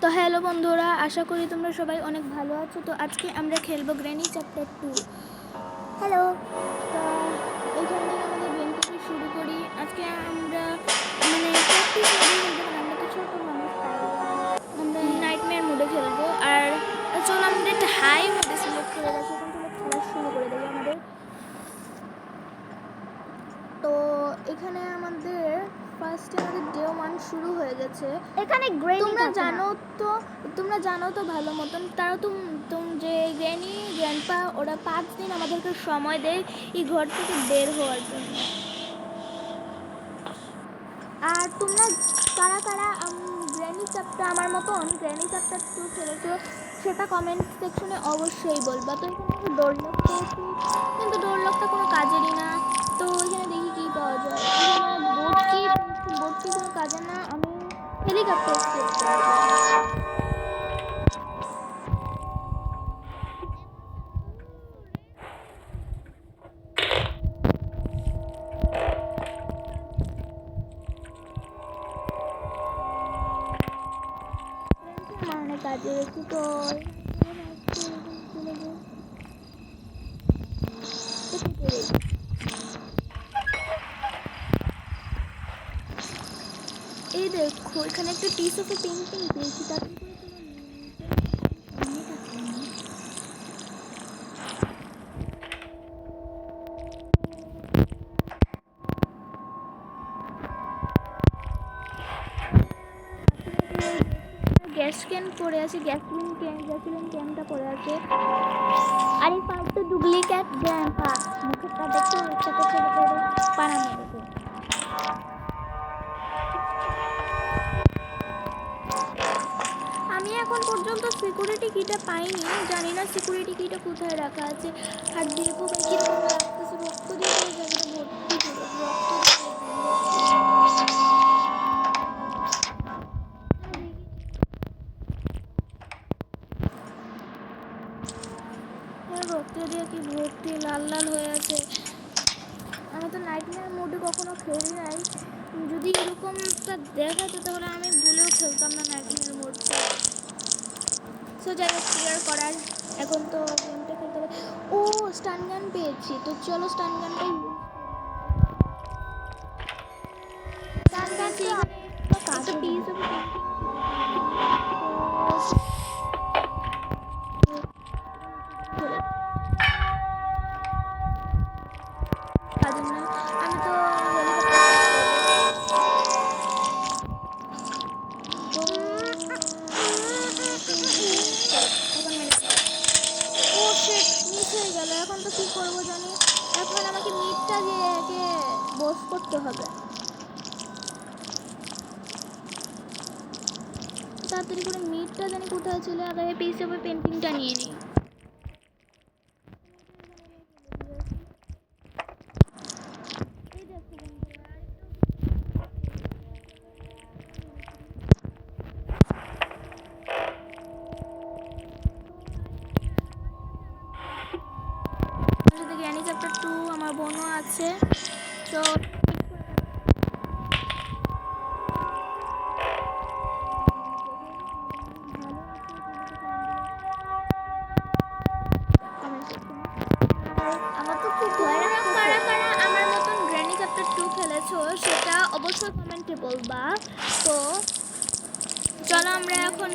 তো হ্যালো বন্ধুরা, আশা করি তোমরা সবাই অনেক ভালো আছো। তো আজকে আমরা খেলবো গ্র্যানি চ্যাপ্টার 2। হ্যালো। তো এইখান থেকে আমাদের গেম থেকে শুরু করি। আজকে আমরা প্র্যাকটিস মোডে খেলবো, কারণ আমরা তো ছোটো মানুষ, তাই আমরা নাইটমেয়ার মোডে খেলবো। আর চলো আমরা একটা হাই মোডে সিলেক্ট করে রাখি, এখন চলো খেলা শুরু করে দেবো আমাদের। তো এখানে আমাদের ফার্স্টে আমাদের ডে 1 শুরু হয়ে গেছে। এখানে তোমরা জানো তো ভালো মতন, তারা যে গ্র্যানি গ্র্যান্ডপা ওরা 5 দিন আমাদেরকে সময় দেয় এই ঘর থেকে বের হওয়ার জন্য। আর তোমরা কারা কারা গ্র্যানি চ্যাপ্টার আমার মতন গ্র্যানি চ্যাপ্টার 2 খেলেছো সেটা কমেন্ট সেকশনে অবশ্যই বলবা। তো এখানে আমি ডোর লক পেয়েছি, কিন্তু ডোর লকটা কোনো কাজেরই না। তো এখানে দেখি কী পাওয়া যায়। এখানে বোট কি কোনো কাজের না। আমি হেলিকপ্টার স্কেপ করবো। আমার অনেক কাজে গেছি। তো এই দেখো, এখানে একটা পিস অফ পেন্টিং পেয়েছি। তাতে গ্যাস ক্যান পড়ে আছে, গ্যাসোলিন ক্যানটা পড়ে আছে। আর এই ফালতু ডুপ্লিকেট গ্র্যান্ডপা মুখটা দেখতে ছোট ছোট করে পাড়া মেরেছে। আমি এখন পর্যন্ত সিকিউরিটি কিটা পাইনি, জানি না সিকিউরিটি কিটা কোথায় রাখা আছে। আর দেখো কিরকম লাগতেছে, রক্ত দিয়ে পুরো জায়গাটা ভর্তি করে রক্ত দিয়ে কি ভর্তি লাল লাল হয়ে আছে। আমি তো নাইটমেয়ার মোডে কখনো খেলি নাই, যদি এরকমটা দেখাতো তাহলে আমি ভুলেও খেলতাম না নাইটমেয়ার মোডটা। সো যাই হোক, ক্লিয়ার করার এখন তো গেমটা খেলতে হবে। ও স্টান গান পেয়েছি, তো চলো স্টান গানটাই একটা পিস অফ আমি তো মিস হয়ে গেল। এখন তো কি করবো জানি। এখন আমাকে মিটটা দিয়ে একে বস করতে হবে। তাড়াতাড়ি করে মিটটা জানি কোথায় ছিল, আগে পিস অফ পেন্টিংটা নিয়ে নিই। গ্র্যানি চ্যাপ্টার 2 আমার বোনও আছে। তো আমার তো খুব ভয় লাগছে। কারা কারা আমার মতন গ্র্যানি চ্যাপ্টার 2 খেলেছো সেটা অবশ্যই কমেন্টে বলবা। তো চলো আমরা এখন,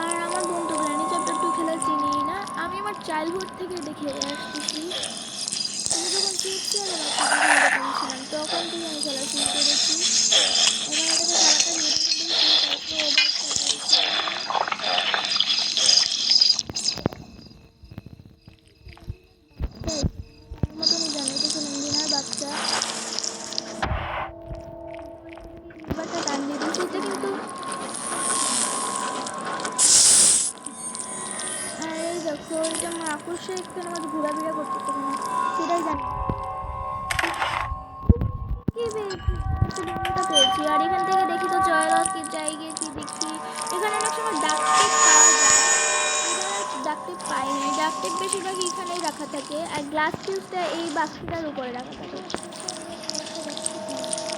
আর আমার বোন তো গ্র্যানি চ্যাপ্টার 2 খেলা চিনি না। আমি আমার চাইল্ডহুড থেকে দেখে আসতেছি। আমি যখন 6 ইয়ারের বাচ্চাদের ছিলাম তখন থেকে আমি খেলা শুরু করেছি। এখন এটাকে মতনই জানাইতেছে ইঞ্জিনিয়ার বাচ্চা বাচ্চা গান দিয়ে দিয়েছে। এটা কিন্তু আর এই দেখো, এটা আমার আকর্ষে এখানে আমাদের ঘোরাফেরা করতেছে কেন সেটাই জানি। পেয়েছি। আর এখান থেকে দেখি তো জয়লকের জায়গায় কি দেখি, এখানে অনেক সময় ডাক টিপ পাওয়া যায়। ডাক টিপ পাই নাই, ডাক টিপ বেশিরভাগ এখানেই রাখা থাকে। আর গ্লাস ফিউজটা এই বাক্সটার উপরে রাখা থাকে।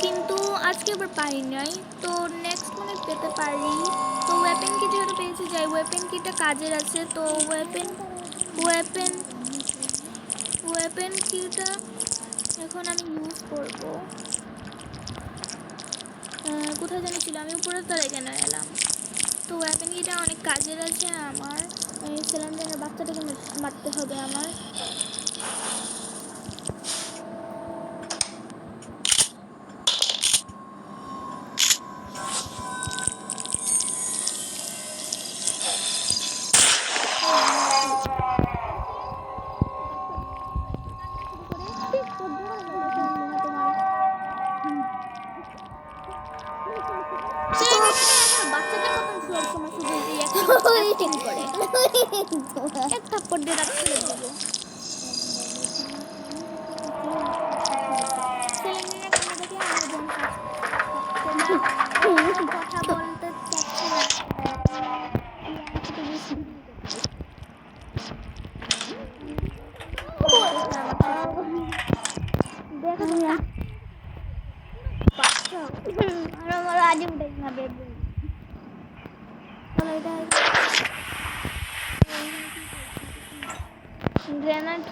কিন্তু আর আজকে আবার পাই নাই, তো নেক্সট মনে পেতে পারি। তো ওয়েপেন কি যেহেতু পেয়েছি, যাই ওয়েপেন কিটা কাজের আছে। তো ওয়েপেন ওয়েপেন ওয়েপেন কিটা এখন আমি ইউজ করব। কোথায় জানি ছিল, আমি উপরে তলায় কেন এলাম। তো ওয়েপেন কিটা অনেক কাজের আছে আমার। সিলিন্ডারের বাচ্চাটাকে মারতে হবে আমার। বাচ্চাদের মতন সব সময় শুধু এই অ্যাক্টিং করে। এক থাপ্পড় দিয়ে রাখতে দেবো। সেলেন্ডিনা কেন দেখে আমার বোন কথা বলতে চাচ্ছে না। আমার আজীব দেখ না বেডরুম। গ্রেনেড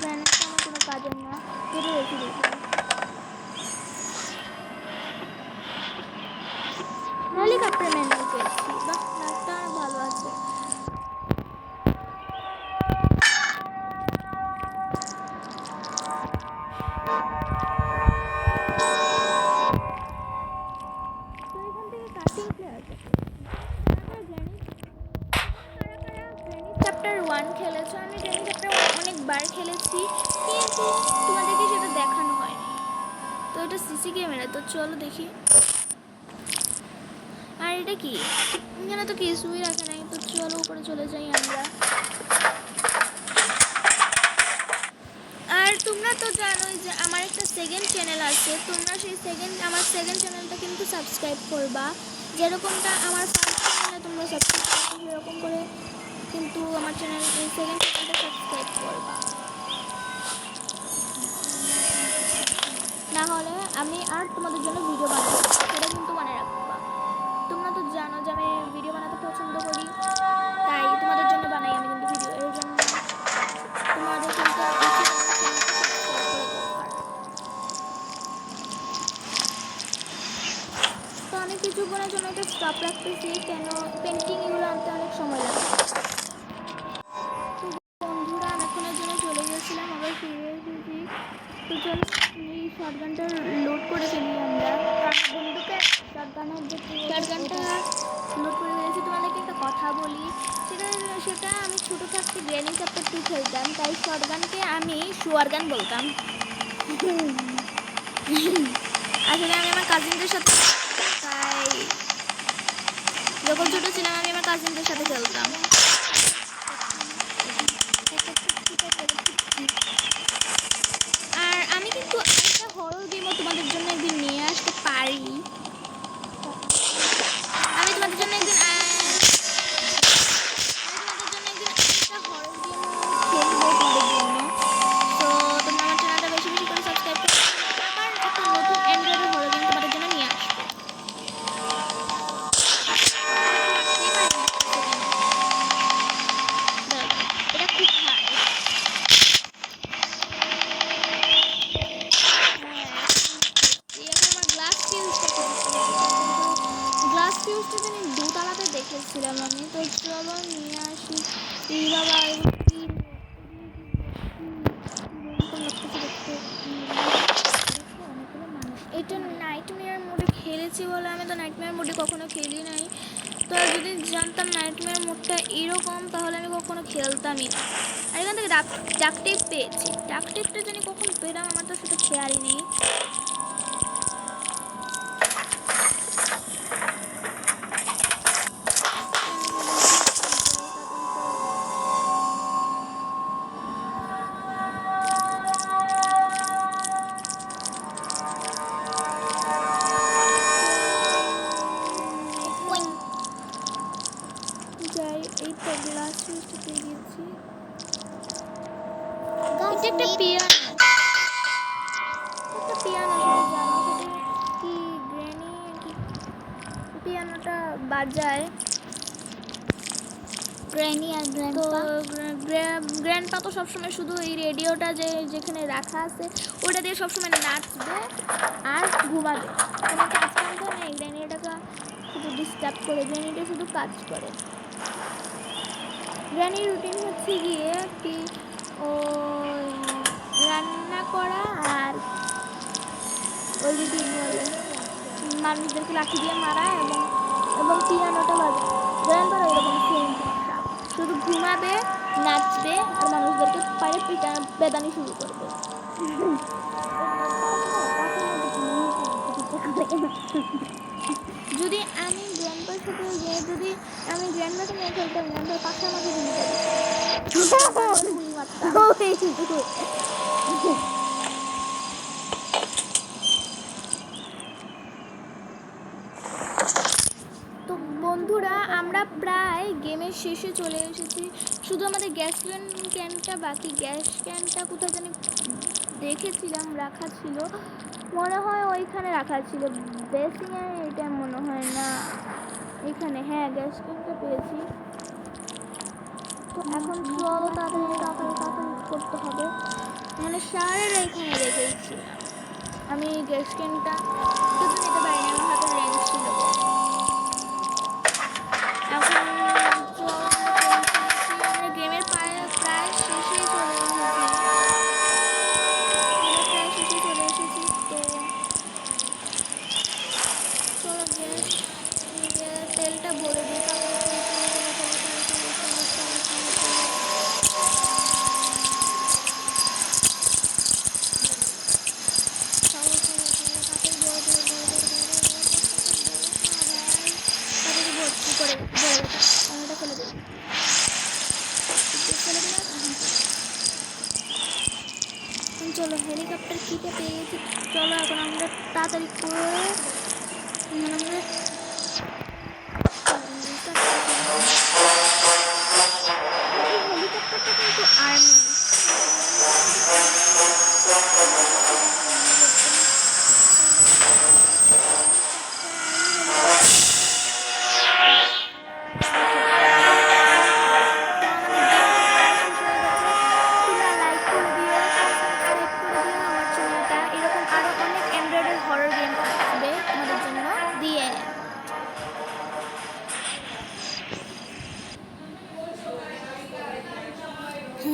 গ্রেনেডটা আমার কোনো কাজের না, কেটে রেখে দিয়েছি। হেলিকপ্টার ম্যানুয়াল পেয়েছি, বাহ একটা ভালো আছে। চ্যাপ্টার 1 খেলেছো? আমি গ্রেনি চ্যাপ্টার 1 অনেকবার খেলেছি, কিন্তু তোমাদেরকে সেটা দেখানো হয়নি। তো এটা সিসি ক্যামেরা, তো চলো দেখি। আর এটা কি, এখানে তো কিছুই রাখা নাই। তো চলো উপরে চলে যাই আমরা। আর তোমরা তো জানোই যে আমার একটা সেকেন্ড চ্যানেল আছে। তোমরা সেই আমার সেকেন্ড চ্যানেলটা কিন্তু সাবস্ক্রাইব করবা। যেরকমটা আমার ফার্স্ট চ্যানেলে তোমরা সাবস্ক্রাইব করছো, সেরকম করে কিন্তু আমার চ্যানেল সেকেন্ড চ্যানেলটা সাবস্ক্রাইব করবা। না হলে আমি আর তোমাদের জন্য ভিডিও বানাবো, সেটা কিন্তু মনে রাখবা। তোমরা তো জানো যে আমি ভিডিও বানাতে পছন্দ করি, তাই তোমাদের জন্য বানাই আমি কিন্তু ভিডিও। এর জন্য তোমাদের কিন্তু তো আমি কিছুক্ষণের জন্য এটা স্টপ রাখতেছি, কেন পেন্টিং এগুলো আনতে অনেক সময় লাগে। তো বন্ধুরা অনেকক্ষণের জন্য চলে গেছিলাম, আবার ফিরে এসেছি। তো চলো এই শটগানটা লোড করে ফেলি আমরা। বন্ধুকে শটগানটা লোড করে ফেলেছি। তোমাদেরকে একটা কথা বলি, সেটা আমি ছোটো থাকতে গ্রেনি চ্যাপ্টার 2 খেলতাম, তাই শটগানকে আমি শুয়ারগান বলতাম। আসলে আমি আমার কাজিনদের সাথে, তাই যখন ছোটো ছিলাম আমি আমার কাজিনদের সাথে খেলতাম। আর আমি কিন্তু একটা হরর গেমও তোমাদের জন্য একদিন নিয়ে আসতে পারি। আমি তোমাদের জন্য একদিন একটা হরর গেম খেলবো তোমাদের জন্য। তো তোমরা আমার চ্যানেলটা বেশি বেশি করে সাবস্ক্রাইব করো। আমার একটা নতুন অ্যান্ড্রয়েডের হরর গেম তোমাদের জন্য নিয়ে আসবো। এটা খুব হার্ড। গ্লাস ফিউজটা জানি দোতলাতে দেখেছিলাম আমি। তো চলো নিয়ে আসি। বাবা এটা নাইটমেয়ার মোডে খেলেছি বলে, আমি তো নাইটমেয়ার মোডে কখনো খেলি নাই। তো যদি জানতাম নাইটমেয়ার মোডটা এরকম, তাহলে আমি কখনো খেলতামই না। আর এখান থেকে ডাক টেপ পেয়েছি। ডাক টেপটা জানি কখন পেলাম, আমার তো সেটা খেয়ালই নেই। যাই, এই তো গ্লাস ফিউজটা পেয়ে গেছি। এটা একটা পিয়ানো। রেডিওটা বাজায় গ্র্যানি আর তো গ্র্যান্ডপা গ্র্যান্ডপা তো সবসময় শুধু এই রেডিওটা যেখানে রাখা আছে ওটা দিয়ে সবসময় নাচবে আর ঘুমাবে, কোনো কাজ কাম তো নেই। গ্র্যানিটাকে শুধু ডিস্টার্ব করে, গ্র্যানিটা শুধু কাজ করে। গ্র্যানির রুটিন হচ্ছে গিয়ে কি ওই রান্না করা আর ওই যে কি বলে মানুষদেরকে লাঠি দিয়ে মারা এবং এবং পিয়ানোটা বাজে। গ্র্যান্ডপার এরকম সেম শুধু ঘুমাবে, নাচবে আর মানুষদেরকে পায়ে পেদানি শুরু করবে। যদি আমি গ্র্যান্ডপার সাথে যদি আমি গ্র্যান্ডপাকে নিয়ে খেলতাম, গ্র্যান্ডপার পাশে আমাকে গুলি মারতাম। তো বন্ধুরা আমরা প্রায় গেমের শেষে চলে এসেছি, শুধু আমাদের গ্যাস ক্যানটা বাকি। গ্যাস ক্যানটা কোথায় জানি দেখেছিলাম রাখা ছিল, মনে হয় ওইখানে রাখা ছিল বেসিংয়ে, এটা মনে হয় না এখানে। হ্যাঁ গ্যাস ক্যানটা পেয়েছি। তো এখন চলো তাড়াতাড়ি করতে হবে, মানে সারেরা এখানে রেখেছিলাম। আমি গ্যাস ক্যানটা কিন্তু নিতে পারিনি, আমার হাতে রেঞ্জ ছিল। এখন আমরা গেমের প্রায় শেষে চলে এসেছি। তো চলো তেলটা ভরে দিই। চলো হেলিকপ্টার কিটে পেয়ে গেছি। চলো এখন আমরা তাড়াতাড়ি করে আমরা হেলিকপ্টারটা কিন্তু আর্মি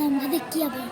আমরা দেখি আবার